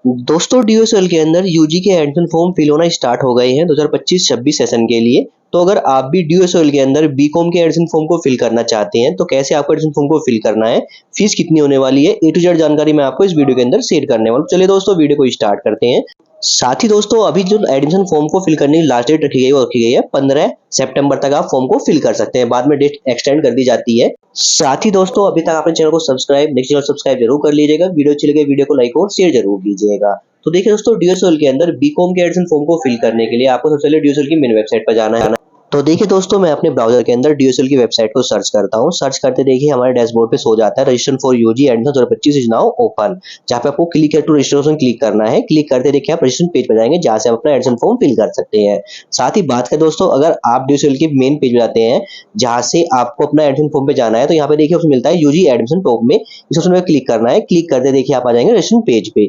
दोस्तों डीयूएसएल के अंदर यूजी के एडमिशन फॉर्म फिल होना स्टार्ट हो गए हैं 2025-26 सेशन के लिए। तो अगर आप भी डीयूएसएल के अंदर बीकॉम के एडमिशन फॉर्म को फिल करना चाहते हैं तो कैसे आपको एडमिशन फॉर्म को फिल करना है, फीस कितनी होने वाली है, ए टू जेड जानकारी मैं आपको इस वीडियो के अंदर शेयर करने वाला हूं। चलिए दोस्तों वीडियो को स्टार्ट करते हैं। साथ ही दोस्तों अभी जो एडमिशन फॉर्म को फिल करने की लास्ट डेट रखी गई है वो रखी गई है 15 सितंबर तक आप फॉर्म को फिल कर सकते हैं। बाद में डेट एक्सटेंड कर दी जाती है। साथ ही दोस्तों अभी तक आपने चैनल को सब्सक्राइब जरूर कर लीजिएगा। वीडियो अच्छी लगे वीडियो को लाइक और शेयर जरूर कीजिएगा। तो देखिए दोस्तों डीयूएसएल के अंदर बीकॉम के एडमिशन फॉर्म को फिल करने के लिए आपको सबसे पहले डीयूएसएल की मेन वेबसाइट पर जाना है। तो देखिए दोस्तों मैं अपने ब्राउजर के अंदर डीयूएसएल की वेबसाइट को सर्च करता हूं। सर्च करते देखिए हमारे डैशबोर्ड पे शो जाता है registration for UG admission 2025 is now open, जहां पे आपको क्लिक टू रजिस्ट्रेशन क्लिक करना है। क्लिक करते देखिए आप रजिस्ट्रेशन पेज पर जाएंगे जहां से आप अपना एडमिशन फॉर्म फिल कर सकते हैं। साथ ही बात करें दोस्तों अगर आप डीयूएसएल के मेन पेज पे जाते हैं जहां से आपको अपना एडमिशन फॉर्म पे जाना है तो यहाँ पे देखिए ऑप्शन मिलता है यूजी एडमिशन टॉप में, इस ऑप्शन पे क्लिक करना है। क्लिक करते देखिए आप आ जाएंगे रजिस्ट्रेशन पेज पे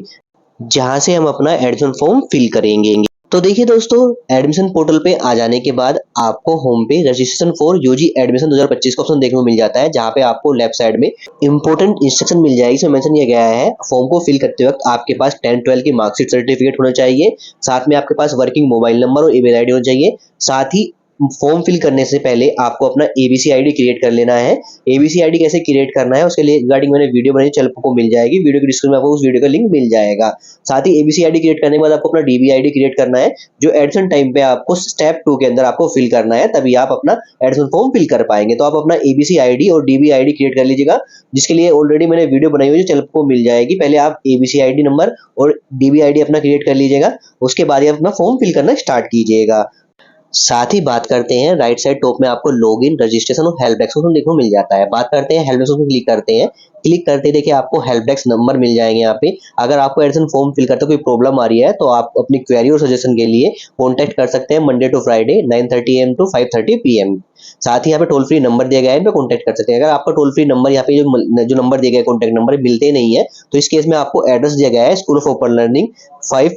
जहां से हम अपना एडमिशन फॉर्म फिल करेंगे। तो देखिए दोस्तों एडमिशन पोर्टल पे आ जाने के बाद आपको होम पे रजिस्ट्रेशन फॉर यूजी एडमिशन 2025 का ऑप्शन देखने को मिल जाता है, जहां पे आपको लेफ्ट साइड में इंपॉर्टेंट इंस्ट्रक्शन मिल जाएगी। इसमें मेंशन किया गया है फॉर्म को फिल करते वक्त आपके पास 10-12 की मार्कशीट सर्टिफिकेट होना चाहिए, साथ में आपके पास वर्किंग मोबाइल नंबर और ईमेल आईडी होना चाहिए। साथ ही फॉर्म फिल करने से पहले आपको अपना एबीसी आईडी क्रिएट कर लेना है। एबीसी आईडी कैसे क्रिएट करना है उसके लिए रिगार्डिंग मैंने वीडियो बनाई, चैनल को मिल जाएगी, वीडियो के डिस्क्रिप्शन में आपको उस वीडियो का लिंक मिल जाएगा। साथ ही एबीसी आईडी क्रिएट करने के बाद आपको अपना डीबी आईडी क्रिएट करना है, जो एडमिशन टाइम पे आपको स्टेप 2 के अंदर आपको फिल करना है, तभी आप अपना एडमिशन फॉर्म फिल कर पाएंगे। तो आप अपना एबीसी आईडी और डीबी आईडी क्रिएट कर लीजिएगा, जिसके लिए ऑलरेडी मैंने वीडियो बनाई हुई है, चैनल को मिल जाएगी। पहले आप एबीसी आईडी नंबर और डीबी आईडी अपना क्रिएट कर लीजिएगा, उसके बाद ही आप अपना फॉर्म फिल करना स्टार्ट कीजिएगा। साथ ही बात करते हैं राइट साइड टॉप में आपको लॉगिन, रजिस्ट्रेशन और हेल्प डेस्क ऑप्शन देखने को मिल जाता है। बात करते हैं हेल्प डेस्क में क्लिक करते हैं। क्लिक करते देखिए आपको हेल्प डेस्क नंबर मिल जाएंगे। यहाँ पे अगर आपको एडमिशन फॉर्म फिल करते कोई प्रॉब्लम आ रही है तो आप अपनी क्वेरी और सजेशन के लिए कॉन्टैक्ट कर सकते हैं Monday to Friday 9:30 AM to 5:30 PM। साथ ही यहाँ पे टोल फ्री नंबर दिया गया है, इन पे कॉन्टैक्ट कर सकते हैं। अगर आपका टोल फ्री नंबर यहाँ पे जो नंबर दिया गया है कॉन्टैक्ट नंबर मिलते नहीं है तो इस केस में आपको एड्रेस दिया गया है school of open learning 5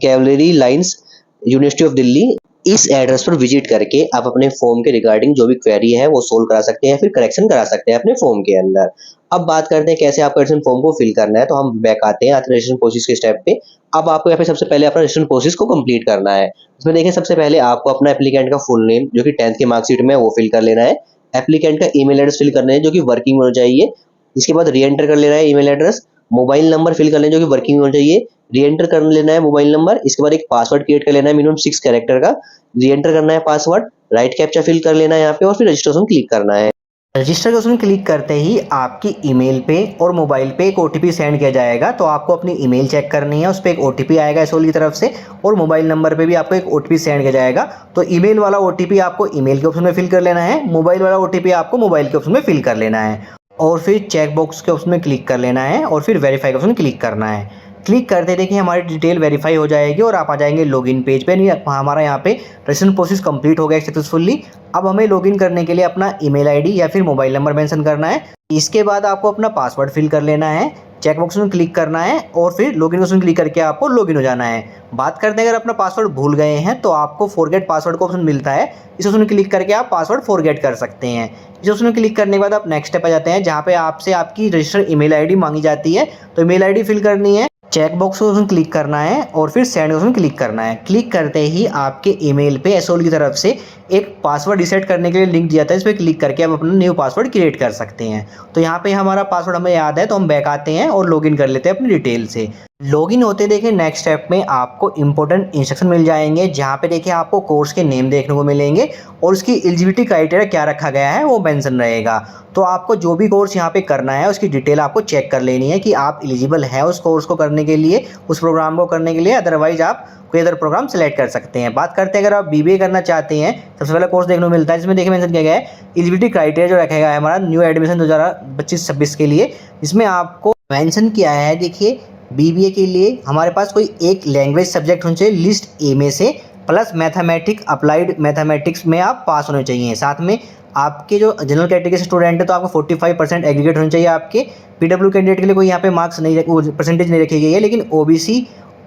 cavalry lines university of Delhi. इस एड्रेस पर विजिट करके आप अपने फॉर्म के रिगार्डिंग जो भी क्वेरी है वो सोल्व करा सकते हैं, फिर करेक्शन करा सकते हैं अपने फॉर्म के अंदर। अब बात करते हैं कैसे आपको एडमिशन फॉर्म को फिल करना है। तो हम बैक आते हैं रजिस्ट्रेशन प्रोसेस के स्टेप पे। अब आपको यहाँ पे सबसे पहले अपना रजिस्ट्रेशन प्रोसेस को कंप्लीट करना है। इसमें देखिए सबसे पहले आपको अपना एप्लीकेंट का फुल नेम जो कि 10th की मार्कशीट में वो फिल कर लेना है। एप्लीकेंट का ईमेल एड्रेस फिल करना है जो कि वर्किंग होना चाहिए। इसके बाद री एंटर कर लेना है email address. Mobile number fill कर लेना जो कि वर्किंग होना चाहिए, री एंटर कर लेना है मोबाइल नंबर। इसके बाद एक पासवर्ड क्रिएट कर लेना है मिनिमम 6 कैरेक्टर का, री एंटर करना है पासवर्ड, राइट कैप्चा फिल कर लेना है यहाँ पे और फिर रजिस्ट्रेशन क्लिक करना है। रजिस्टर के ऑप्शन क्लिक करते ही आपकी ईमेल पे और मोबाइल पे एक ओटीपी सेंड किया जाएगा। तो आपको अपनी ईमेल चेक करनी है, उस पर एक ओटीपी आएगा एसओएल की तरफ से और मोबाइल नंबर पे भी आपको एक ओटीपी सेंड किया जाएगा। तो ईमेल वाला ओटीपी आपको ईमेल के ऑप्शन में फिल कर लेना है, मोबाइल वाला ओटीपी आपको मोबाइल के ऑप्शन में फिल कर लेना है और फिर चेक बॉक्स के ऑप्शन में क्लिक कर लेना है और फिर वेरीफाई के ऑप्शन में क्लिक करना है। क्लिक करते देखिए हमारी डिटेल वेरीफाई हो जाएगी और आप आ जाएंगे लॉगिन पेज पे। हमारा यहाँ पे रजिस्ट्रेशन प्रोसेस कंप्लीट हो गया सक्सेसफुली। अब हमें लॉगिन करने के लिए अपना ईमेल आईडी या फिर मोबाइल नंबर मेंशन करना है। इसके बाद आपको अपना पासवर्ड फिल कर लेना है, चेक बॉक्स में क्लिक करना है और फिर लॉगिन ऑप्शन क्लिक करके आपको लॉगिन हो जाना है। बात करते हैं अगर अपना पासवर्ड भूल गए हैं तो आपको फॉरगेट पासवर्ड का ऑप्शन मिलता है, इस ऑप्शन में क्लिक करके आप पासवर्ड फॉरगेट कर सकते हैं। इस ऑप्शन में क्लिक करने के बाद आप नेक्स्ट स्टेप आ जाते हैं जहाँ पे आपसे आपकी रजिस्टर्ड ईमेल आईडी मांगी जाती है। तो ईमेल आईडी फिल करनी है, चेक बॉक्स को उसमें क्लिक करना है और फिर सेंड ऑप्शन क्लिक करना है। क्लिक करते ही आपके ईमेल पे एसओएल की तरफ से एक पासवर्ड रीसेट करने के लिए लिंक दिया था, इस पर क्लिक करके आप अपना न्यू पासवर्ड क्रिएट कर सकते हैं। तो यहाँ पे हमारा पासवर्ड हमें याद है तो हम बैक आते हैं और लॉगिन कर लेते हैं अपनी डिटेल से। लॉगिन होते देखिए नेक्स्ट स्टेप में आपको इंपॉर्टेंट इंस्ट्रक्शन मिल जाएंगे, जहाँ पे देखिए आपको कोर्स के नेम देखने को मिलेंगे और उसकी एलिजिबिलिटी क्राइटेरिया क्या रखा गया है वो मेंशन रहेगा। तो आपको जो भी कोर्स यहाँ पे करना है उसकी डिटेल आपको चेक कर लेनी है कि आप एलिजिबल हैं उस कोर्स को करने के लिए, उस प्रोग्राम को करने के लिए, अदरवाइज आप कोई अदर प्रोग्राम सेलेक्ट कर सकते हैं। बात करते हैं अगर आप बीबीए करना चाहते हैं, सबसे पहला कोर्स देखने को मिलता है जिसमें देखिए मेंशन किया गया है एलिजिबिलिटी क्राइटेरिया जो रखा गया है हमारा न्यू एडमिशन 2025-26 के लिए। इसमें आपको मेंशन किया है देखिए बीबीए के लिए हमारे पास कोई एक लैंग्वेज सब्जेक्ट होना चाहिए लिस्ट ए में से, प्लस मैथमेटिक्स अप्लाइड मैथमेटिक्स में आप पास होने चाहिए। साथ में आपके जो जनरल कैटेगरी से स्टूडेंट है तो आपको 45% एग्रीगेट होने चाहिए आपके। पीडब्ल्यू कैंडिडेट के लिए कोई यहाँ पे मार्क्स नहीं परसेंटेज नहीं रखी गई है, लेकिन ओबीसी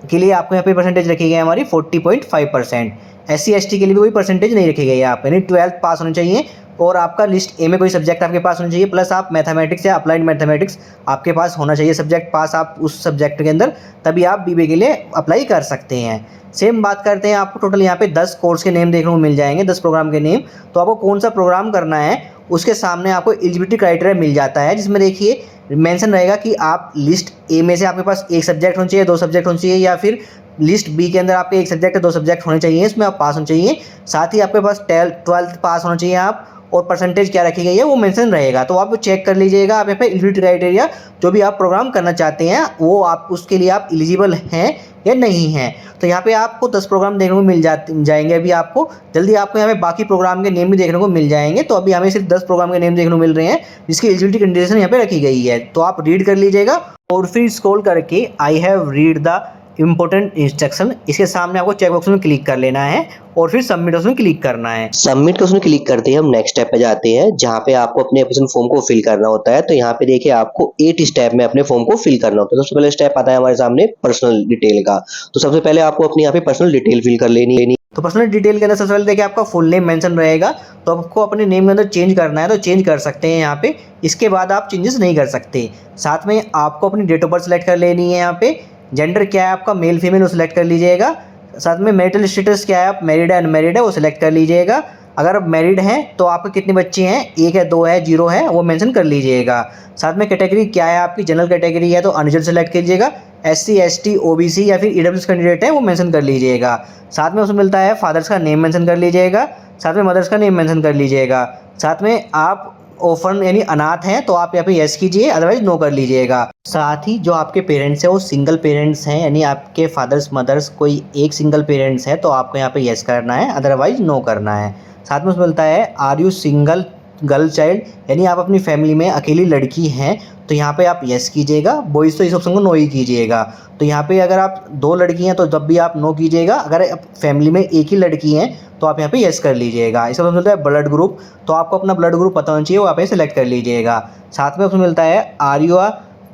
के लिए आपको यहाँ पे परसेंटेज रखी गई है हमारी 40.5%। SC ST के लिए भी कोई परसेंटेज नहीं रखी गई है, आप यानी 12th पास होने चाहिए और आपका लिस्ट ए में कोई सब्जेक्ट आपके पास होना चाहिए, प्लस आप मैथमेटिक्स या अप्लाइड मैथमेटिक्स आपके पास होना चाहिए सब्जेक्ट पास आप उस सब्जेक्ट के अंदर, तभी आप बीबीए के लिए अप्लाई कर सकते हैं। सेम बात करते हैं, आपको टोटल यहाँ पे 10 कोर्स के नेम देखने को मिल जाएंगे, 10 प्रोग्राम के नेम। तो आपको कौन सा प्रोग्राम करना है उसके सामने आपको एलिजिबिलिटी क्राइटेरिया मिल जाता है, जिसमें देखिए मेंशन रहेगा कि आप लिस्ट ए में से आपके पास एक सब्जेक्ट होना चाहिए, 2 सब्जेक्ट होने चाहिए, या फिर लिस्ट बी के अंदर आपके एक सब्जेक्ट या 2 सब्जेक्ट होने चाहिए, इसमें आप पास होने चाहिए। साथ ही आपके पास 12th पास होना चाहिए आप, और परसेंटेज क्या रखी गई है वो मेंशन रहेगा। तो आप चेक कर लीजिएगा आप यहाँ पे एलिजिबिलिटी क्राइटेरिया, जो भी आप प्रोग्राम करना चाहते हैं वो आप उसके लिए आप एलिजिबल हैं या नहीं हैं। तो यहाँ पे आपको 10 प्रोग्राम देखने को मिल जाएंगे। अभी आपको जल्दी आपको यहाँ पे बाकी प्रोग्राम के नेम भी देखने को मिल जाएंगे। तो अभी हमें सिर्फ 10 प्रोग्राम के नेम देखने को मिल रहे हैं जिसकी एलिजिबिलिटी कंडीशन यहाँ पे रखी गई है। तो आप रीड कर लीजिएगा और फिर स्क्रॉल करके I have read the important instruction, इसके सामने आपको चेक बॉक्स में क्लिक कर लेना है और फिर सबमिट उसमें क्लिक करना है। सबमिट का उसमें क्लिक करते हैं हम नेक्स्ट स्टेप पे जाते हैं, जहाँ पे आपको अपने एप्लीकेशन फॉर्म को फिल करना होता है। तो यहाँ पे देखिए आपको 8 स्टेप में अपने फॉर्म को फिल करना होता है। सबसे पहले स्टेप आता है हमारे सामने पर्सनल डिटेल का। तो सबसे पहले आपको अपनी यहाँ पे पर्सनल डिटेल फिल कर लेनी। तो पर्सनल डिटेल के अंदर सबसे पहले देखिए आपका फुल नेम मेंशन रहेगा, तो आपको अपने नेम के अंदर चेंज करना है तो चेंज कर सकते हैं यहाँ पे। इसके बाद आप चेंजेस नहीं कर सकते। साथ में आपको अपनी डेट ऑफ बर्थ सेलेक्ट कर लेनी है। यहाँ पे जेंडर क्या है आपका, मेल फीमेल, वो सिलेक्ट कर लीजिएगा। साथ में मैरिटल स्टेटस क्या है, आप मैरिड है अनमैरिड है, वो सिलेक्ट कर लीजिएगा। अगर आप मैरिड हैं तो आपके कितने बच्चे हैं, 1 है 2 है 0 है, वो मेंशन कर लीजिएगा। साथ में कैटेगरी क्या है आपकी, जनरल कैटेगरी है तो अनरिजर्व सेलेक्ट कीजिएगा। SC ST OBC या फिर EWS कैंडिडेट है वो मेंशन कर लीजिएगा। साथ में उसमें मिलता है फादर्स का नेम मेंशन कर लीजिएगा, साथ में मदर्स का नेम मेंशन कर लीजिएगा। साथ में आप ऑफन यानी अनाथ हैं तो आप यहाँ पे यस कीजिए, अदरवाइज नो कर लीजिएगा। साथ ही जो आपके पेरेंट्स हैं वो सिंगल पेरेंट्स हैं, यानी आपके फादर्स मदर्स कोई एक सिंगल पेरेंट्स है तो आपको यहाँ पे यस करना है, अदरवाइज नो करना है। साथ में उसमें मिलता है are you single girl child, यानी आप अपनी फैमिली में अकेली लड़की हैं तो यहाँ पे आप यस कीजिएगा, बॉयज़ तो इस ऑप्शन को नो ही कीजिएगा। तो यहाँ पे अगर आप 2 लड़की हैं तो जब भी आप नो कीजिएगा, अगर फैमिली में एक ही लड़की हैं तो आप यहाँ पे यस कर लीजिएगा। इसका ऑप्शन मिलता है ब्लड ग्रुप, तो आपको अपना ब्लड ग्रुप पता होना चाहिए, वो आप सेलेक्ट कर लीजिएगा। साथ में ऑप्शन मिलता है are you a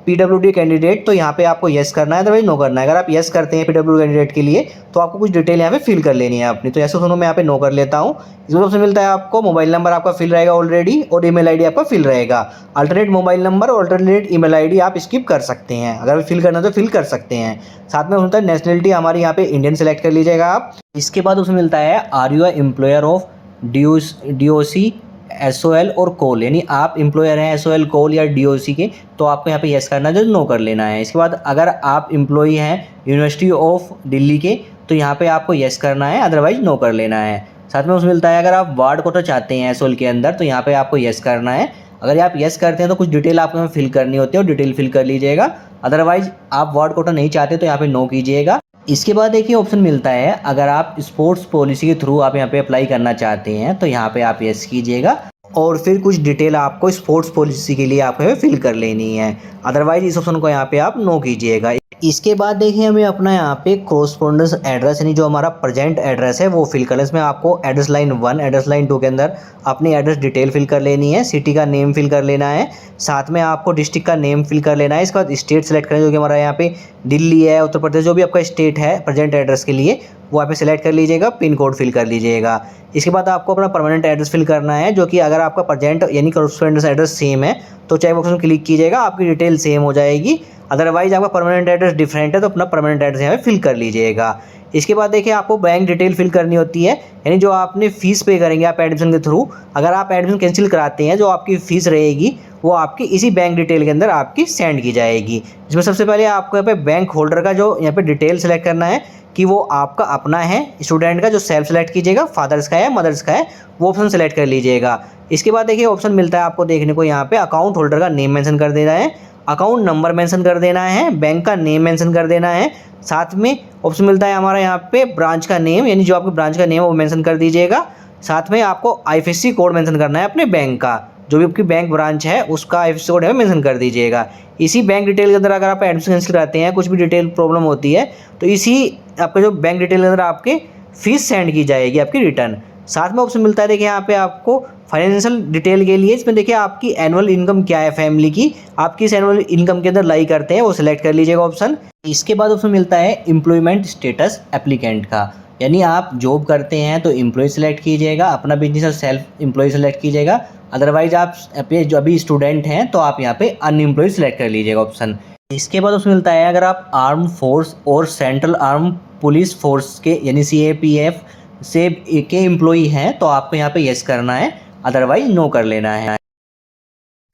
PWD candidate, तो यहाँ पे आपको यस करना है, अदरवाइज नो करना है। अगर आप यस करते हैं PWD कैंडिडेट के लिए तो आपको कुछ डिटेल यहाँ पे फिल कर लेनी है अपनी, तो ऐसे सुनो मैं यहाँ पे नो कर लेता हूँ। इसमें सबसे मिलता है आपको मोबाइल नंबर आपका फिल रहेगा ऑलरेडी, और ईमेल आईडी आपका फिल रहेगा। अल्टरनेट मोबाइल नंबर और अल्टरनेट ईमेल आईडी आप स्किप कर सकते हैं, अगर फिल करना है तो फिल कर सकते हैं। साथ में होता है नेशनलिटी हमारी यहाँ पे इंडियन सेलेक्ट कर लीजिएगा आप। इसके बाद उसमें मिलता है are you employer of DOC SOL और कोल, यानी आप एम्प्लॉयर हैं SOL कोल या DOC के तो आपको यहाँ पे यस करना है, जो नो कर लेना है। इसके बाद अगर आप एम्प्लॉई हैं यूनिवर्सिटी ऑफ दिल्ली के तो यहाँ पे आपको यस करना है, अदरवाइज नो कर लेना है। साथ में उसमें मिलता है अगर आप वार्ड कोटा चाहते हैं SOL के अंदर तो यहाँ पे आपको यस करना है। अगर आप यस करते हैं तो कुछ डिटेल आपको यहाँ फिल करनी होती है और डिटेल फिल कर लीजिएगा, अदरवाइज आप वार्ड कोटा नहीं चाहते तो यहाँ पे नो कीजिएगा। इसके बाद देखिए ऑप्शन मिलता है अगर आप स्पोर्ट्स पॉलिसी के थ्रू आप यहाँ पे अप्लाई करना चाहते हैं तो यहाँ पे आप यस कीजिएगा, और फिर कुछ डिटेल आपको स्पोर्ट्स पॉलिसी के लिए आपको फिल कर लेनी है, अदरवाइज इस ऑप्शन को यहाँ पे आप नो कीजिएगा। इसके बाद देखिए हमें अपना यहाँ पे कोरस्पोंडेंस एड्रेस यानी जो हमारा प्रेजेंट एड्रेस है वो फिल करना है। इसमें आपको एड्रेस लाइन 1 एड्रेस लाइन 2 के अंदर अपनी एड्रेस डिटेल फिल कर लेनी है, सिटी का नेम फिल कर लेना है, साथ में आपको डिस्ट्रिक्ट का नेम फिल कर लेना है। इसके बाद स्टेट सेलेक्ट करें, जो कि हमारा यहाँ पे दिल्ली है, उत्तर प्रदेश, जो भी आपका स्टेट है प्रेजेंट एड्रेस के लिए वो आप सेलेक्ट कर लीजिएगा, पिन कोड फिल कर लीजिएगा। इसके बाद आपको अपना परमानेंट एड्रेस फिल करना है, जो कि अगर आपका प्रेजेंट यानी कोरस्पोंडेंस एड्रेस सेम है तो चेक बॉक्स में क्लिक कीजिएगा, आपकी डिटेल सेम हो जाएगी। अदरवाइज आपका परमानेंट एड्रेस डिफरेंट है तो अपना परमानेंट एड्रेस यहाँ पे फिल कर लीजिएगा। इसके बाद देखिए आपको बैंक डिटेल फिल करनी होती है, यानी जो आपने फ़ीस पे करेंगे आप एडमिशन के थ्रू, अगर आप एडमिशन कैंसिल कराते हैं जो आपकी फ़ीस रहेगी वो आपकी इसी बैंक डिटेल के अंदर आपकी सेंड की जाएगी। जिसमें सबसे पहले आपको यहाँ पे बैंक होल्डर का जो यहाँ पे डिटेल सेलेक्ट करना है कि वो आपका अपना है, स्टूडेंट का जो सेल्फ सेलेक्ट कीजिएगा, फादर्स का है मदर्स का है वो ऑप्शन सेलेक्ट कर लीजिएगा। इसके बाद देखिए ऑप्शन मिलता है आपको देखने को यहाँ पे अकाउंट होल्डर का नेम मेंशन कर देना है, अकाउंट नंबर मेंशन कर देना है, बैंक का नेम मेंशन कर देना है। साथ में ऑप्शन मिलता है हमारा यहाँ पे ब्रांच का नेम, यानी जो आपके ब्रांच का नेम है वो मेंशन कर दीजिएगा। साथ में आपको IFSC कोड मेंशन करना है अपने बैंक का, जो भी आपकी बैंक ब्रांच है उसका IFSC कोड है मेंशन कर दीजिएगा। इसी बैंक डिटेल के अंदर अगर आप एडमिशन कैंसिल कराते हैं, कुछ भी डिटेल प्रॉब्लम होती है तो इसी आपका जो बैंक डिटेल के अंदर आपके फीस सेंड की जाएगी आपकी रिटर्न। साथ में ऑप्शन मिलता है देखिए यहाँ पे आपको फाइनेंशियल डिटेल के लिए, इसमें देखिए आपकी एनुअल इनकम क्या है फैमिली की, आप किस एनुअल इनकम के अंदर लाई करते हैं वो सिलेक्ट कर लीजिएगा ऑप्शन। इसके बाद ऑप्शन मिलता है एम्प्लॉयमेंट स्टेटस एप्लीकेंट का, यानी आप जॉब करते हैं तो एम्प्लॉय सेलेक्ट कीजिएगा, अपना बिजनेस और सेल्फ एम्प्लॉय सेलेक्ट कीजिएगा। अदरवाइज आप अपने जो अभी स्टूडेंट हैं तो आप यहाँ पे अनएम्प्लॉय सेलेक्ट कर लीजिएगा ऑप्शन। इसके बाद उसमें मिलता है अगर आप आर्म फोर्स और सेंट्रल आर्म पुलिस फोर्स के यानी CAPF से के एम्प्लॉई हैं तो आपको यहाँ पे यस करना है, अदरवाइज नो कर लेना है।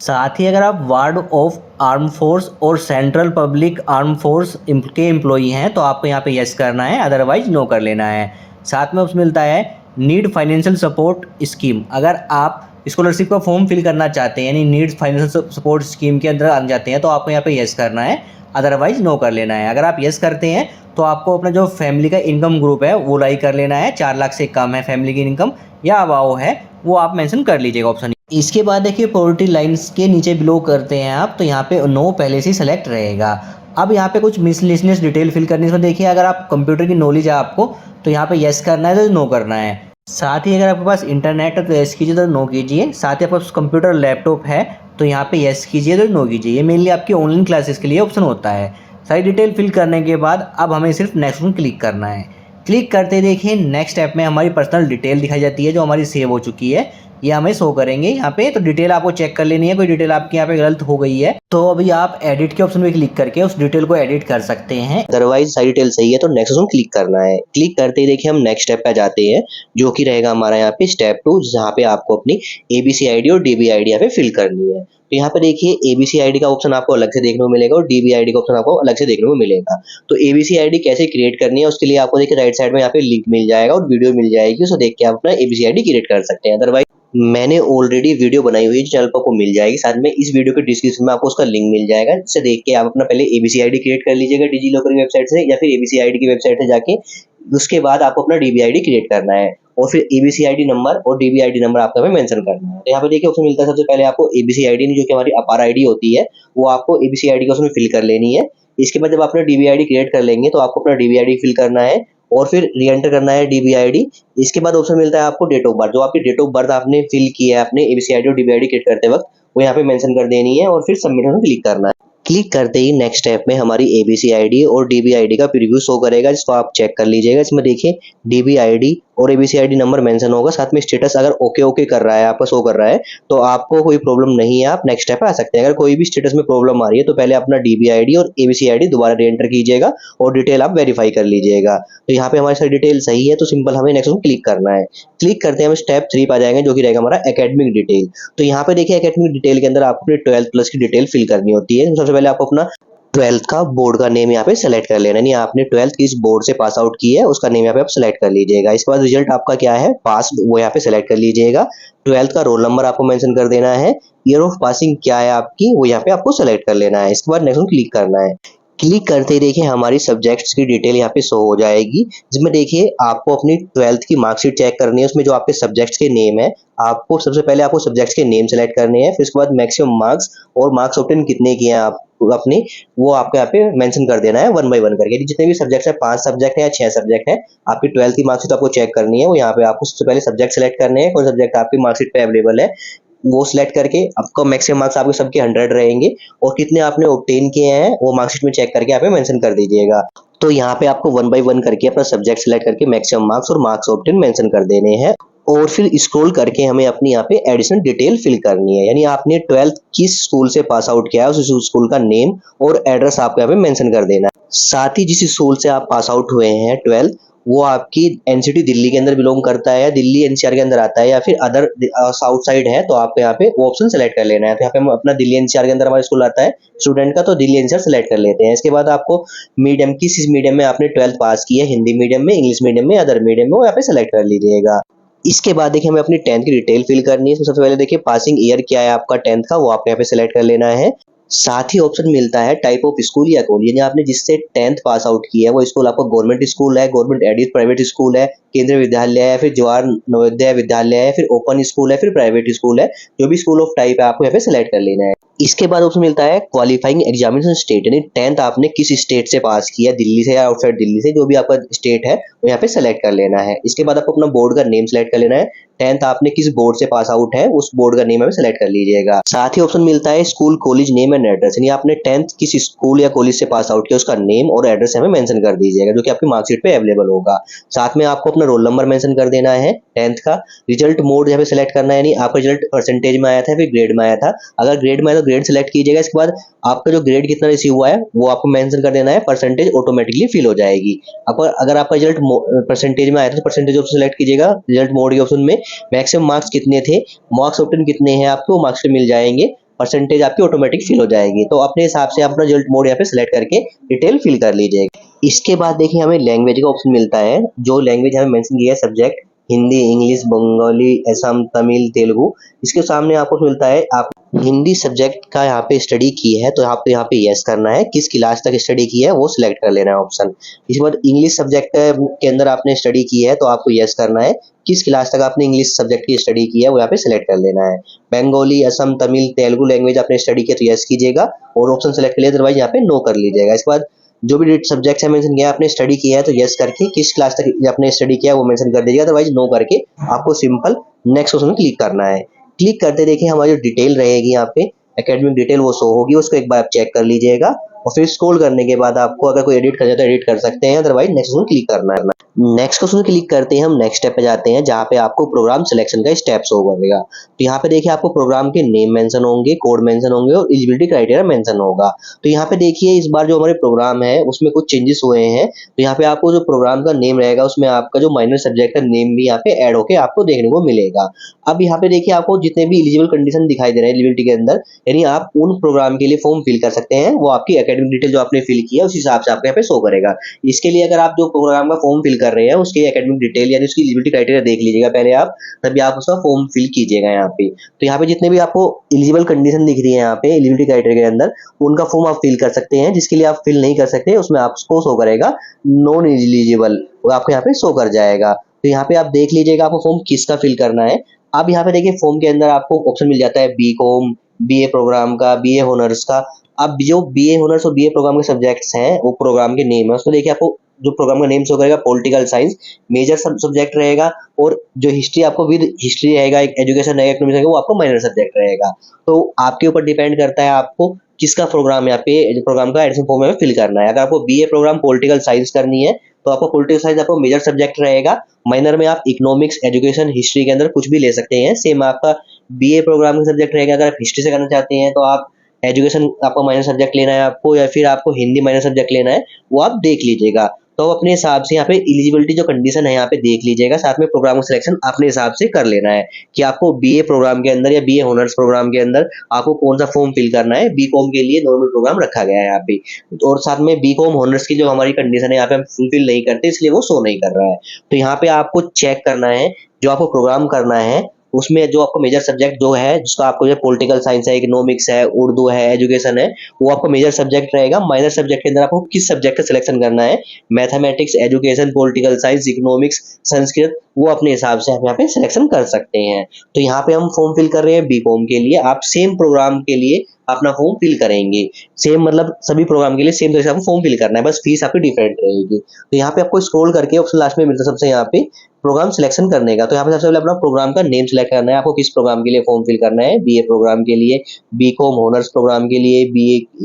साथ ही अगर आप वार्ड ऑफ आर्म फोर्स और सेंट्रल पब्लिक आर्म फोर्स के एम्प्लॉई हैं तो आपको यहाँ पे यस करना है, अदरवाइज नो कर लेना है। साथ में उसमें मिलता है नीड फाइनेंशियल सपोर्ट स्कीम। अगर आप स्कॉलरशिप का फॉर्म फिल करना चाहते हैं यानी नीड फाइनेंशियल सपोर्ट स्कीम के अंदर आ जाते हैं तो आपको यहाँ पे यस करना है, अदरवाइज नो कर लेना है। अगर आप यस करते हैं तो आपको अपना जो फैमिली का इनकम ग्रुप है वो लाइक कर लेना है, 4 लाख से कम है फैमिली की इनकम या अबाव है वो आप मेंशन कर लीजिएगा ऑप्शन। इसके बाद देखिए पॉवर्टी लाइन्स के नीचे बिलो करते हैं आप तो यहाँ पे नो पहले से सेलेक्ट रहेगा। अब यहाँ पे कुछ मिसलेनियस डिटेल फिल करनी है। इसमें देखिए अगर आप कंप्यूटर की नॉलेज है आपको तो यहाँ पे यस करना है तो नो करना है। साथ ही अगर आपके पास इंटरनेट है तो यस कीजिए तो नो कीजिए। साथ ही आपके पास कंप्यूटर लैपटॉप है तो यहाँ पे यस कीजिए तो नो कीजिए। ये मेनली आपकी ऑनलाइन क्लासेस के लिए ऑप्शन होता है। सारी डिटेल फिल करने के बाद अब हमें सिर्फ नेक्स्ट में क्लिक करना है। क्लिक करते देखिए नेक्स्ट ऐप में हमारी पर्सनल डिटेल दिखाई जाती है जो हमारी सेव हो चुकी है, ये हमें शो करेंगे यहाँ पे। तो डिटेल आपको चेक कर लेनी है, कोई डिटेल आपकी यहाँ पे गलत हो गई है तो अभी आप एडिट के ऑप्शन पे क्लिक करके उस डिटेल को एडिट कर सकते हैं। अदरवाइज सारी डिटेल सही है तो नेक्स्ट ऑप्शन क्लिक करना है। क्लिक करते ही देखिए हम नेक्स्ट स्टेप पे जाते हैं जो कि रहेगा हमारा यहाँ पे स्टेप 2, जहाँ पे आपको अपनी ABC ID और DB ID यहाँ पे फिल करनी है। तो यहाँ पे देखिए ABC ID का ऑप्शन आपको अलग से देखने को मिलेगा और DB ID का ऑप्शन आपको अलग से देखने को मिलेगा। तो ABC ID कैसे क्रिएट करनी है उसके लिए आपको देखिए राइट साइड में यहाँ पे लिंक मिल जाएगा और वीडियो मिल जाएगी, उसे देख के आप अपना ABC ID क्रिएट कर सकते हैं। अदरवाइज मैंने ऑलरेडी वीडियो बनाई हुई है जो चैनल पर आपको मिल जाएगी, साथ में इस वीडियो के डिस्क्रिप्शन में आपको उसका लिंक मिल जाएगा, जिसे देख के आप अपना पहले ABC ID क्रिएट कर लीजिएगा डिजी लॉकर की वेबसाइट से या फिर ABC ID की वेबसाइट से जाके। उसके बाद आपको अपना DB ID क्रिएट करना है और फिर ABC ID नंबर और DB ID नंबर आपको हमें मेंशन करना है। तो यहाँ पे देखिए ऑप्शन मिलता है सबसे पहले आपको ABC ID जो कि हमारी अपार ID होती है वो आपको ABC ID का उसमें फिल कर लेनी है। इसके बाद जब अपना DB ID क्रिएट कर लेंगे तो आपको अपना DB ID फिल करना है और फिर री एंटर करना है DB ID। इसके बाद ऑप्शन मिलता है आपको डेट ऑफ बर्थ, जो आपकी डेट ऑफ बर्थ आपने फिल किया है अपने ABC ID और DB ID क्रिएट करते वक्त वो यहाँ पे मेंशन कर देनी है और फिर सबमिट में क्लिक करना है। क्लिक करते ही नेक्स्ट स्टेप में हमारी ABC ID और DB ID का प्रीव्यू शो करेगा, जिसको आप चेक कर लीजिएगा। इसमें देखिए DB ID और ABC ID नंबर मेंशन होगा, साथ में स्टेटस अगर ओके ओके कर रहा है आपका शो कर रहा है तो आपको कोई प्रॉब्लम नहीं है, आप नेक्स्ट स्टेप पे आ सकते हैं। अगर कोई भी स्टेटस में प्रॉब्लम आ रही है तो पहले अपना DB ID और ABC ID दोबारा री एंटर कीजिएगा और डिटेल आप वेरीफाई कर लीजिएगा। तो यहाँ पे हमारी सारी डिटेल सही है तो सिंपल हमें नेक्स्ट में क्लिक करना है। क्लिक करते हैं हम स्टेप 3 पे आ जाएंगे जो कि रहेगा हमारा एकेडमिक डिटेल। तो यहाँ पे देखिए एकेडमिक डिटेल के अंदर आपको अपने 12th प्लस की डिटेल फिल करनी होती है। सबसे पहले आपको अपना 12th का बोर्ड का नेम यहाँ पे सेलेक्ट कर लेना है, यानी आपने 12th किस बोर्ड से पास आउट की है उसका नेम यहाँ पे आप सेलेक्ट कर लीजिएगा। इसके बाद रिजल्ट आपका क्या है पास वो यहाँ पे सेलेक्ट कर लीजिएगा। 12th का रोल नंबर आपको मेंशन कर देना है। ईयर ऑफ पासिंग क्या है आपकी वो यहाँ पे आपको सेलेक्ट कर लेना है। इसके बाद नेक्स्ट क्लिक करना है। क्लिक करते ही देखिए हमारी सब्जेक्ट्स की डिटेल यहाँ पे शो हो जाएगी, जिसमें देखिए आपको अपनी 12th की मार्कशीट चेक करनी है। उसमें जो आपके सब्जेक्ट्स के नेम है आपको सबसे पहले आपको सब्जेक्ट्स के नेम सेलेक्ट करने हैं, फिर उसके बाद मैक्सिमम मार्क्स और मार्क्स ऑब्टेन कितने किए हैं आप अपने वो आपको यहाँ पे मेंशन कर देना है 1 बाय 1 करके। जितने भी सब्जेक्ट्स है 5 सब्जेक्ट है या 6 सब्जेक्ट है आपकी 12th की मार्कशीट आपको चेक करनी है। वो यहाँ पे आपको सबसे पहले सब्जेक्ट सेलेक्ट करने हैं, कौन सब्जेक्ट आपकी मार्कशीट पे अवेलेबल है वो सिलेक्ट करके आपका मैक्सिमम मार्क्स आपके सबके 100 रहेंगे और कितने आपने ऑब्टेन किए हैं वो मार्कशीट में चेक करके यहाँ पे मेंशन कर दीजिएगा। तो यहाँ पे आपको 1 बाय 1 करके अपना सब्जेक्ट सिलेक्ट करके मैक्सिमम मार्क्स और मार्क्स ऑब्टेन मेंशन कर देने हैं और फिर स्क्रॉल करके हमें अपनी यहाँ पे एडिशनल डिटेल फिल करनी है, यानी आपने 12th किस स्कूल से पास आउट किया है उस स्कूल का नेम और एड्रेस आपको यहाँ पे मेंशन कर देना है। साथ ही जिस स्कूल से आप पास आउट हुए हैं 12th वो आपकी NCT दिल्ली के अंदर बिलोंग करता है या दिल्ली NCR के अंदर आता है या फिर अदर साउथ साइड है तो आपको यहाँ पे वो ऑप्शन सेलेक्ट कर लेना है। तो यहाँ पे हम अपना दिल्ली NCR के अंदर हमारा स्कूल आता है स्टूडेंट का तो दिल्ली NCR सेलेक्ट कर लेते हैं। इसके बाद आपको मीडियम किस मीडियम में आपने 12th पास की है, हिंदी मीडियम में, इंग्लिश मीडियम में, अदर मीडियम में, वो यहाँ पे सेलेक्ट कर लीजिएगा। इसके बाद देखिए हमें अपनी 10th की डिटेल फिल करनी है। सबसे पहले देखिए पासिंग ईयर क्या है आपका 10th का वो आपको यहाँ पे सेलेक्ट कर लेना है। साथ ही ऑप्शन मिलता है टाइप ऑफ स्कूल या कॉलेज, यानी आपने जिससे 10th पास आउट किया है वो स्कूल आपको गवर्नमेंट स्कूल है, गवर्नमेंट एडेड प्राइवेट स्कूल है, केंद्रीय विद्यालय है, फिर जवाहर नवोदय विद्यालय है, फिर ओपन स्कूल है, फिर प्राइवेट स्कूल है, जो भी स्कूल ऑफ टाइप है आपको यहाँ पे सेलेक्ट कर लेना है। इसके बाद ऑप्शन मिलता है क्वालिफाइंग एग्जामिनेशन स्टेट, यानी 10th आपने किस स्टेट से पास किया, दिल्ली से या आउटसाइड दिल्ली से, जो भी आपका स्टेट है वो यहाँ पे सेलेक्ट कर लेना है। इसके बाद आपको अपना बोर्ड का नेम सेलेक्ट कर लेना है। 10th आपने किस बोर्ड से पास आउट है उस बोर्ड का नेम सेलेक्ट कर लीजिएगा। साथ ही ऑप्शन मिलता है school college name and address, यानी आपने 10th किस स्कूल या कॉलेज से पास आउट किया उसका नेम और एड्रेस हमें मेंशन कर दीजिएगा, जो कि आपकी मार्कशीट पे अवेलेबल होगा। साथ में आपको अपना रोल नंबर मेंशन कर देना है 10th का। रिजल्ट मोड यहाँ पे सेलेक्ट करना है, यानी आपका रिजल्ट परसेंटेज में आया था फिर ग्रेड में आया था। अगर ग्रेड में आया तो ग्रेड सेलेक्ट कीजिएगा। इसके बाद आपका जो ग्रेड कितना रिसीव हुआ है वो आपको मेंशन कर देना है, परसेंटेज ऑटोमेटिकली फिल हो जाएगी। आपको अगर आपका रिजल्ट परसेंटेज में आया था तो परसेंटेज ऑप्शन सेलेक्ट कीजिएगा। रिजल्ट मोड के ऑप्शन में मैक्सिमम मार्क्स कितने थे, मार्क्स ऑप्शन कितने हैं आपको मार्क्स मिल जाएंगे, परसेंटेज आपकी ऑटोमेटिक फिल हो जाएगी। तो अपने हिसाब से अपना रिजल्ट मोड यहाँ पे सिलेक्ट करके डिटेल फिल कर लीजिएगा। इसके बाद देखिए हमें लैंग्वेज का ऑप्शन मिलता है। जो लैंग्वेज हमें मेंशन किया है सब्जेक्ट हिंदी, इंग्लिश, बंगाली, असम, तमिल, तेलुगु, इसके सामने आपको मिलता है आप हिंदी सब्जेक्ट का यहाँ पे स्टडी की है तो आपको यहाँ पे यस करना है। किस क्लास तक स्टडी की है वो सिलेक्ट कर लेना है ऑप्शन। इसके बाद इंग्लिश सब्जेक्ट के अंदर आपने स्टडी की है तो आपको यस करना है। किस क्लास तक आपने इंग्लिश सब्जेक्ट की स्टडी की है वो यहाँ पे सिलेक्ट कर लेना है। बंगाली, असम, तमिल, तेलुगु लैंग्वेज आपने स्टडी किया तो यस कीजिएगा और ऑप्शन सेलेक्ट कर लिया, अदरवाइज यहाँ पे नो कर लीजिएगा। इसके बाद जो भी सब्जेक्ट है मेंशन किया आपने स्टडी किया है तो यस करके किस क्लास तक आपने स्टडी किया है वो मेंशन कर दीजिएगा, अदरवाइज नो करके आपको सिंपल नेक्स्ट ऑप्शन क्लिक करना है। क्लिक करते देखिए हमारी जो डिटेल रहेगी यहाँ पे एकेडमिक डिटेल वो शो होगी, उसको एक बार आप चेक कर लीजिएगा और फिर स्क्रॉल करने के बाद आपको अगर कोई एडिट करना है तो एडिट कर सकते हैं, अदरवाइज नेक्स्ट ऑप्शन क्लिक करना है। नेक्स्ट ऑप्शन क्लिक करते हैं हम नेक्स्ट स्टेप पे जाते हैं जहाँ पे आपको प्रोग्राम सिलेक्शन का स्टेप शो करेगा। तो यहाँ पे देखिए आपको प्रोग्राम के नेम मेंशन होंगे, कोड मेंशन होंगे और एलिजिबिलिटी क्राइटेरिया मेंशन होगा। तो यहाँ पे देखिए इस बार जो हमारे प्रोग्राम है उसमें कुछ चेंजेस हुए हैं। तो यहाँ पे आपको जो प्रोग्राम का नेम रहेगा उसमें आपका जो माइनर सब्जेक्ट का नेम भी यहाँ पे ऐड होके आपको देखने को मिलेगा। अब यहाँ पे देखिए आपको जितने भी एलिजिबल कंडीशन दिखाई दे रहे हैं एलिजिबिलिटी के अंदर, यानी आप उन प्रोग्राम के लिए फॉर्म फिल कर सकते हैं। वो आपकी एकेडमिक डिटेल जो आपने फिल किया उस हिसाब से आपको यहाँ पे शो करेगा। इसके लिए अगर आप जो प्रोग्राम का फॉर्म फिल कर रहे हैं उसके एकेडमिक डिटेल यानी उसकी एलिजिबिलिटी क्राइटेरिया देख लीजिएगा पहले आप, तभी आप उसका फॉर्म फिल कीजिएगा यहाँ पे। तो यहाँ पे जितने भी आपको एलिजिबल कंडीशन दिख रही है यहाँ पे एलिजिबिलिटी क्राइटेरिया के अंदर, उनका फॉर्म आप फिल कर सकते हैं। जिसके लिए आप फिल नहीं कर सकते उसमें आपको शो करेगा नॉन एलिजिबल, वो आपको यहाँ पे शो कर जाएगा। तो यहाँ पे आप देख लीजिएगा आपको फॉर्म किसका फिल करना है। अब यहाँ पे देखिए फॉर्म के अंदर आपको ऑप्शन मिल जाता है बीकॉम, बीए प्रोग्राम का, बीए ऑनर्स का। अब जो बीए ऑनर्स और बीए प्रोग्राम के सब्जेक्ट्स हैं वो प्रोग्राम के नेम है, उसमें देखिए आपको जो प्रोग्राम का नेम शो करेगा पॉलिटिकल साइंस मेजर सब्जेक्ट रहेगा, और जो हिस्ट्री आपको विद हिस्ट्री रहेगा, एजुकेशन रहेगा, इकोनॉमिक्स रहेगा, वो आपको माइनर सब्जेक्ट रहेगा। तो आपके ऊपर डिपेंड करता है आपको किसका प्रोग्राम यहाँ पे प्रोग्राम का एडमिशन फॉर्म में फिल करना है। अगर आपको बीए प्रोग्राम पॉलिटिकल साइंस करनी है तो आपको पॉलिटिकल साइंस आपको मेजर सब्जेक्ट रहेगा। माइनर में आप इकोनॉमिक्स, एजुकेशन, हिस्ट्री के अंदर कुछ भी ले सकते हैं। सेम आपका बीए प्रोग्राम का सब्जेक्ट रहेगा। अगर आप हिस्ट्री से करना चाहते हैं तो आप एजुकेशन आपको माइनर सब्जेक्ट लेना है आपको, या फिर आपको हिंदी माइनर सब्जेक्ट लेना है, वो आप देख लीजिएगा। तो अपने हिसाब से यहाँ पे एलिजिबिलिटी जो कंडीशन है यहाँ पे देख लीजिएगा। साथ में प्रोग्राम सिलेक्शन अपने हिसाब से कर लेना है कि आपको बीए प्रोग्राम के अंदर या बीए ऑनर्स प्रोग्राम के अंदर आपको कौन सा फॉर्म फिल करना है। बीकॉम के लिए नॉर्मल प्रोग्राम रखा गया है यहाँ पे, और साथ में बीकॉम ऑनर्स की जो हमारी कंडीशन है यहाँ पे हम फुलफिल नहीं करते, इसलिए वो शो नहीं कर रहा है। तो यहाँ पे आपको चेक करना है जो आपको प्रोग्राम करना है उसमें जो आपको मेजर सब्जेक्ट जो है, जिसका आपको जो पॉलिटिकल साइंस है, इकोनॉमिक्स है, उर्दू है, एजुकेशन है, वो आपको मेजर सब्जेक्ट रहेगा। माइनर सब्जेक्ट के अंदर आपको किस सब्जेक्ट का सिलेक्शन करना है, mathematics, education, political science, economics, Sanskrit, वो अपने हिसाब से आप यहाँ पे सिलेक्शन कर सकते हैं। तो यहाँ पे हम फॉर्म फिल कर रहे हैं बीकॉम के लिए, आप सेम प्रोग्राम के लिए अपना फॉर्म फिल करेंगे। सेम मतलब सभी प्रोग्राम के लिए सेम तरीके से आपको फॉर्म फिल करना है, बस फीस आपकी डिफरेंट रहेगी। तो यहाँ पे आपको स्क्रॉल करके ऑप्शन लास्ट में मिलता है सबसे यहाँ पे प्रोग्राम सिलेक्शन करने का। तो यहाँ पे सबसे पहले अपना प्रोग्राम का नेम सिलेक्ट करना है, आपको किस प्रोग्राम के लिए फॉर्म फिल करना है। बीए प्रोग्राम के लिए, बीकॉम ऑनर्स प्रोग्राम के लिए,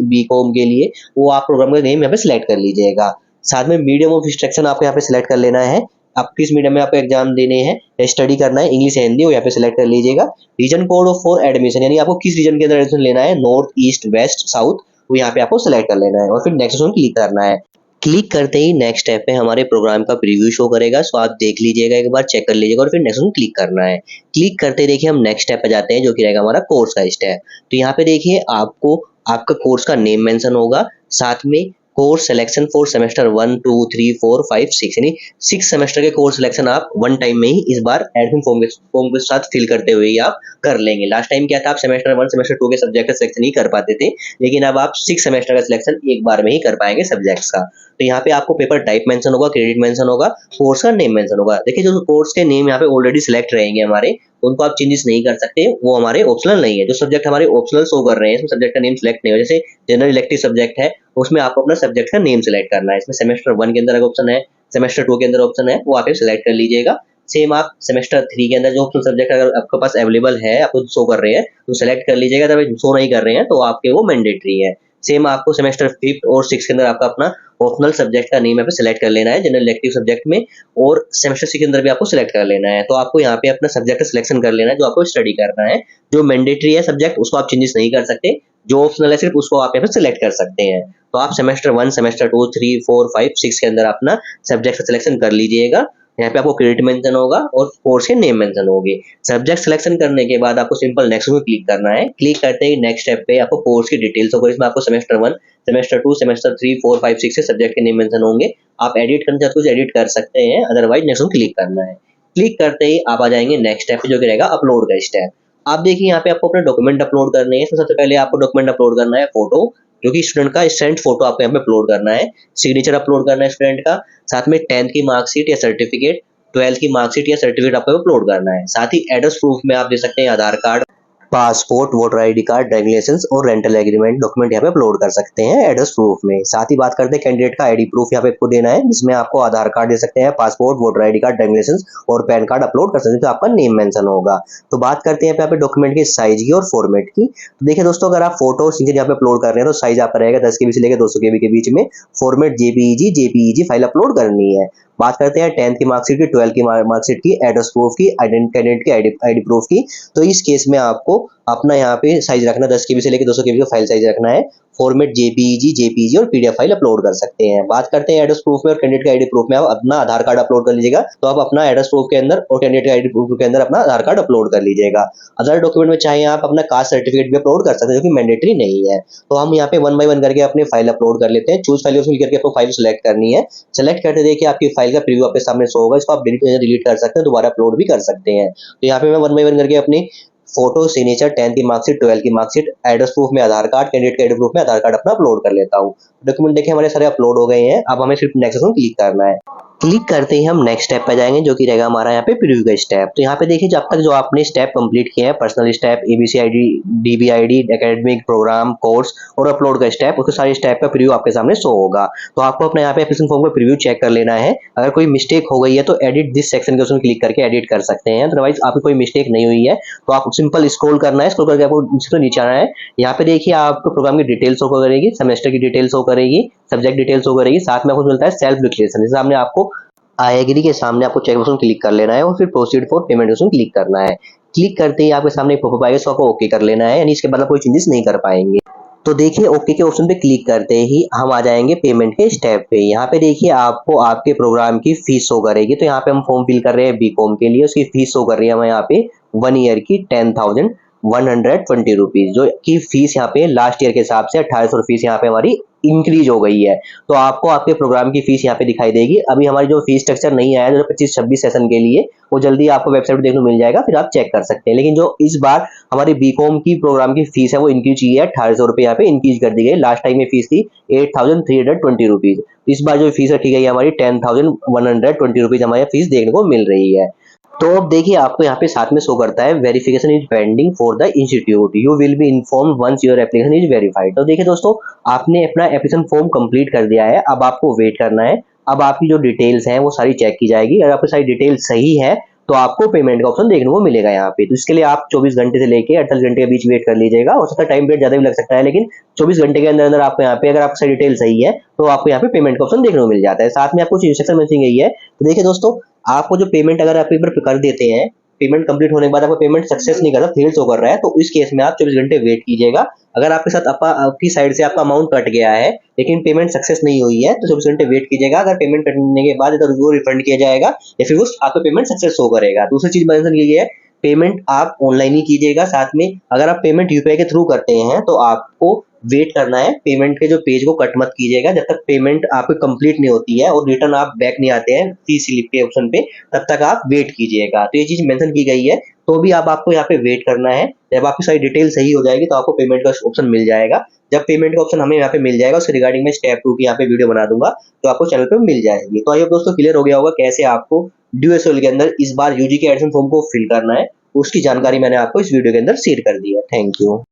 बीकॉम के लिए, वो आप प्रोग्राम का नेम यहाँ पे सिलेक्ट कर लीजिएगा। साथ में मीडियम ऑफ इंस्ट्रक्शन आपको यहाँ पे सिलेक्ट कर लेना है, आप किस मीडियम में आपको एग्जाम देने हैं या स्टडी करना है, इंग्लिश या हिंदी, वो यहाँ पे सिलेक्ट कर लीजिएगा। रीजन कोड फॉर एडमिशन, यानी आपको किस रीजन के अंदर एडमिशन लेना है, नॉर्थ, ईस्ट, वेस्ट, साउथ, वो यहाँ पे आपको सिलेक्ट कर लेना है और फिर नेक्स्ट ऑप्शन क्लिक करना है। क्लिक करते ही नेक्स्ट स्टेप पे हमारे प्रोग्राम का प्रीव्यू शो करेगा, सो आप देख लीजिएगा, एक बार चेक कर लीजिएगा और फिर नेक्स्ट ऑप्शन क्लिक करना है। क्लिक करते देखिए हम नेक्स्ट स्टेप पे जाते हैं जो कि रहेगा हमारा कोर्स का स्टेप। तो यहाँ पे देखिए आपको आपका कोर्स का नेम मेंशन होगा, साथ में कोर्स सिलेक्शन फॉर सेमेस्टर 1, 2, 3, 4, 5, 6, यानी 6 सेमेस्टर के कोर्स सिलेक्शन आप वन टाइम में ही इस बार एडमिशन फॉर्म के साथ फिल करते हुए ही आप कर लेंगे। लास्ट टाइम क्या था, आप सेमेस्टर 1, सेमेस्टर 2 के सब्जेक्ट का सिलेक्शन नहीं कर पाते थे, लेकिन अब आप 6 सेमेस्टर का सिलेक्शन एक बार में ही कर पाएंगे सब्जेक्ट्स का। तो यहाँ पे आपको पेपर टाइप मेंशन होगा, क्रेडिट मेंशन होगा, कोर्स का नेम मेंशन होगा। देखिए जो कोर्स के नेम यहाँ पे ऑलरेडी सिलेक्ट रहेंगे हमारे, उनको आप चेंजेस नहीं कर सकते, वो हमारे ऑप्शनल नहीं है। जो सब्जेक्ट हमारे ऑप्शनल शो कर रहे हैं इसमें सब्जेक्ट का नेम सिलेक्ट नहीं हो, जैसे जनरल इलेक्टिव सब्जेक्ट है उसमें आपको अपना सब्जेक्ट का नेम सिलेक्ट करना है। इसमें सेमेस्टर 1 के अंदर ऑप्शन है, सेमेस्टर 2 के अंदर ऑप्शन है वो आप सेलेक्ट कर लीजिएगा। सेम आप सेमेस्टर 3 के अंदर जो ऑप्शन सब्जेक्ट अगर आपके पास अवेलेबल है, आपको शो कर रहे हैं तो सेलेक्ट कर लीजिएगा, अगर शो नहीं कर रहे हैं तो आपके वो मैंडेटरी है। सेम आपको सेमेस्टर 5 और 6 के अंदर आपका अपना ऑप्शनल सब्जेक्ट का नेम यहाँ पे सेलेक्ट कर लेना है जनरल इलेक्टिव सब्जेक्ट में, और सेमेस्टर 6 के अंदर भी आपको सेलेक्ट कर लेना है। तो आपको यहाँ पे अपना सब्जेक्ट का सिलेक्शन कर लेना है जो आपको स्टडी करना है। जो मैंडेटरी है सब्जेक्ट उसको आप चेंजेस नहीं कर सकते, जो ऑप्शनल है सिर्फ उसको आप यहाँ पे सिलेक्ट कर सकते हैं। तो आप सेमेस्टर 1, सेमेस्टर 2, 3, 4, 5, 6 के अंदर अपना सब्जेक्ट का सिलेक्शन कर लीजिएगा। यहाँ पे आपको क्रेडिट मेंशन होगा और कोर्स के नेम मेंशन होंगे। सब्जेक्ट सिलेक्शन करने के बाद आपको सिंपल नेक्स्ट में क्लिक करना है। क्लिक करते ही नेक्स्ट स्टेप पे आपको कोर्स की डिटेल्स होगा, इसमें आपको सेमेस्टर 1, सेमेस्टर 2, सेमेस्टर 3, 4, 5, 6 से सब्जेक्ट के नेम मेंशन होंगे। आप एडिट करना चाहते हो एडिट कर सकते हैं, अदरवाइज नेक्स्ट में क्लिक करना है। क्लिक करते ही आप आ जाएंगे नेक्स्ट स्टेप पे जो कि रहेगा अपलोड का स्टेप। आप देखिए यहाँ पे आपको अपने डॉक्यूमेंट अपलोड करने हैं। तो सबसे पहले आपको डॉक्यूमेंट अपलोड करना है फोटो, जो कि स्टूडेंट का स्टैंड फोटो आपको यहाँ पे अपलोड करना है। सिग्नेचर अपलोड करना है स्टूडेंट का, साथ में 10th की मार्कशीट या सर्टिफिकेट, 12th की मार्कशीट या सर्टिफिकेट आपको अपलोड करना है। साथ ही एड्रेस प्रूफ में आप दे सकते हैं Aadhaar card, passport, voter ID card, driving licence और रेंटल एग्रीमेंट डॉक्यूमेंट यहाँ पे अपलोड कर सकते हैं एड्रेस प्रूफ में। साथ ही बात करते हैं कैंडिडेट का आईडी प्रूफ यहाँ पे आपको देना है, जिसमें आपको आधार कार्ड दे सकते हैं, passport, voter ID card, driving licence और पैन कार्ड अपलोड कर सकते हैं, तो आपका नेम मेंशन होगा। तो बात करते हैं यहाँ पे डॉक्यूमेंट की साइज की और फॉर्मेट की। तो देखिए दोस्तों, अगर आप फोटो सिग्नेचर यहाँ पे अपलोड कर रहे हैं तो साइज आपका रहेगा 10 KB से लेकर 200 KB के बीच में। फॉर्मेट JPEG फाइल अपलोड करनी है। बात करते हैं 10th की मार्कशीट की, 12th की मार्कशीट की, एड्रेस प्रूफ की, कैंडिडेट की आईडी प्रूफ की। तो इस केस में आपको अपना यहाँ पे साइज रखना 10 KB से लेकर 200 KB का फाइल साइज रखना है। फॉर्मेट JPEG और PDF फाइल अपलोड कर सकते हैं। बात करते हैं एड्रेस प्रूफ में और कैंडिडेट का आईडी प्रूफ में आप अपना आधार कार्ड अपलोड कर लीजिएगा। तो आप अपना एड्रेस प्रूफ के अंदर और कैंडिडेट का आईडी प्रूफ के अंदर अपना आधार कार्ड अपलोड कर लीजिएगा। अदर डॉक्यूमेंट में चाहे आप अपना कास्ट सर्टिफिकेट भी अपलोड कर सकते हैं, जो कि मैंडेटरी नहीं है। तो हम यहाँ पे 1 बाय 1 करके अपने फाइल अपलोड कर लेते हैं। चूज फाइल ऑप्शन करके आपको फाइल सेलेक्ट करनी है। सेलेक्ट करते देखिए आपकी फाइल का प्रीव्यू आपके सामने शो होगा, इसको आप डिलीट कर सकते हैं, दोबारा अपलोड भी कर सकते हैं। तो यहाँ पे मैं 1 बाय 1 करके अपनी फोटो, सिग्नेचर, 10th की मार्कशीट, 12th की मार्कशीट, एड्रेस प्रूफ में आधार कार्ड, कैंडिडेट के आईडी प्रूफ में आधार कार्ड अपना अपलोड कर लेता हूँ। डॉक्यूमेंट देखिए हमारे सारे अपलोड हो गए हैं। अब हमें सिर्फ नेक्स्ट ऑप्शन क्लिक करना है। क्लिक करते ही हम नेक्स्ट स्टेप पे जाएंगे, जो कि रहेगा हमारा यहाँ पे प्रीव्यू का स्टेप। तो यहाँ पे देखिए जब तक जो आपने स्टेप कंप्लीट किए हैं, personal step, ABCID, DBID, academic, programme, course और अपलोड का स्टेप, उसके सारे स्टेप का प्रीव्यू आपके सामने शो होगा। तो आपको अपने यहाँ पे एप्लीकेशन फॉर्म का प्रीव्यू चेक कर लेना है। अगर कोई मिस्टेक हो गई है तो एडिट दिस सेक्शन के उसमें क्लिक करके एडिट कर सकते हैं। अदरवाइज आपकी कोई मिस्टेक नहीं हुई है तो आप सिंपल स्क्रॉल करना है, स्क्रॉल करके आपको नीचे आना है। यहाँ पे देखिए आपको प्रोग्राम की डिटेल्स शो करेगी, सेमेस्टर की डिटेल्स शो करेगी, सब्जेक्ट डिटेल्स शो करेगी, साथ में आपको मिलता है सेल्फ डिक्लेरेशन। जैसे सामने आपको आई एग्री के सामने आपको चेक बटन क्लिक कर लेना है और फिर proceed for payment option click करना है। क्लिक करते ही आपके सामने एक पॉपअप आएगा, इसको आपको ओके कर लेना है, यानी इसके बाद आप कोई चेंजेस नहीं कर पाएंगे। तो देखिए ओके के ऑप्शन पे क्लिक करते ही हम आ जाएंगे पेमेंट के स्टेप पे। यहाँ पे देखिए आपको आपके प्रोग्राम की फीस शो करेगी। तो यहाँ पे हम फॉर्म फिल कर रहे हैं बीकॉम के लिए, उसकी फीस शो कर रही है हमें यहाँ पे 1 ईयर की 10,120 रुपीज, जो की फीस यहाँ पे लास्ट ईयर के हिसाब से 2800 फीस यहाँ पे हमारी इंक्रीज हो गई है। तो आपको आपके प्रोग्राम की फीस यहाँ पे दिखाई देगी। अभी हमारी जो फीस स्ट्रक्चर नहीं आया जो 25-26 सेशन के लिए, वो जल्दी आपको वेबसाइट पर देखने को मिल जाएगा, फिर आप चेक कर सकते हैं। लेकिन जो इस बार हमारी बीकॉम की प्रोग्राम की फीस है वो इंक्रीज की है, 1800 रुपये यहाँ पे इंक्रीज कर दी गई। लास्ट टाइम में फीस थी 8,320 रुपीज। इस बार जो फीस रखी गई है हमारी 10,120 रुपीज हमारी फीस देखने को मिल रही है। तो अब देखिए आपको यहाँ पे साथ में शो करता है verification is pending for the institute, you will be informed once your application is verified. तो देखिए दोस्तों, आपने अपना एप्लीकेशन फॉर्म कंप्लीट कर दिया है, अब आपको वेट करना है। अब आपकी जो डिटेल्स हैं वो सारी चेक की जाएगी। अगर आपकी सारी डिटेल सही है तो आपको पेमेंट का ऑप्शन देखने को मिलेगा यहाँ पे। तो इसके लिए आप 24 घंटे से लेके 48 घंटे के बीच वेट कर लीजिएगा। हो सकता है टाइम पीरियड ज्यादा भी लग सकता है, लेकिन 24 घंटे के अंदर अंदर आपको यहाँ पे, अगर आपकी सारी डिटेल सही है तो आपको यहाँ पे पेमेंट का ऑप्शन देखने को मिल जाता है। साथ में आपको कुछ इंस्ट्रक्शन मेंशन गई है। तो देखिए दोस्तों, आपको जो पेमेंट अगर आप एक बार कर देते हैं, पेमेंट कंप्लीट होने के बाद आपको पेमेंट सक्सेस नहीं कर रहा, फेल शो कर रहा है, तो इस केस में आप 24 घंटे वेट कीजिएगा। अगर आपके साथ आपकी साइड से आपका अमाउंट कट गया है लेकिन पेमेंट सक्सेस नहीं हुई है तो 24 घंटे वेट कीजिएगा। अगर पेमेंट कटने के बाद तो वो रिफंड किया जाएगा या फिर उस आपको पेमेंट सक्सेस शो करेगा। दूसरी चीज मेंशन की है, पेमेंट आप ऑनलाइन ही कीजिएगा। साथ में अगर आप पेमेंट यूपीआई के थ्रू करते हैं तो आपको वेट करना है, पेमेंट के जो पेज को कट मत कीजिएगा जब तक पेमेंट आपकी कंप्लीट नहीं होती है और रिटर्न आप बैक नहीं आते हैं फी स्लिप के ऑप्शन पे, तब तक आप वेट कीजिएगा। तो ये चीज मेंशन की गई है, तो भी आपको यहाँ पे वेट करना है। जब आपकी सारी डिटेल सही हो जाएगी तो आपको पेमेंट का ऑप्शन मिल जाएगा। जब पेमेंट का ऑप्शन हमें यहाँ पे मिल जाएगा उसके रिगार्डिंग में स्टेप 2 की यहाँ पे वीडियो बना दूंगा, तो आपको चैनल पे मिल जाएगी। तो आई होप दोस्तों क्लियर हो गया होगा कैसे आपको ड्यूएसएल के अंदर इस बार यूजी के एडमिशन फॉर्म को फिल करना है, उसकी जानकारी मैंने आपको इस वीडियो के अंदर शेयर कर दी है। Thank you.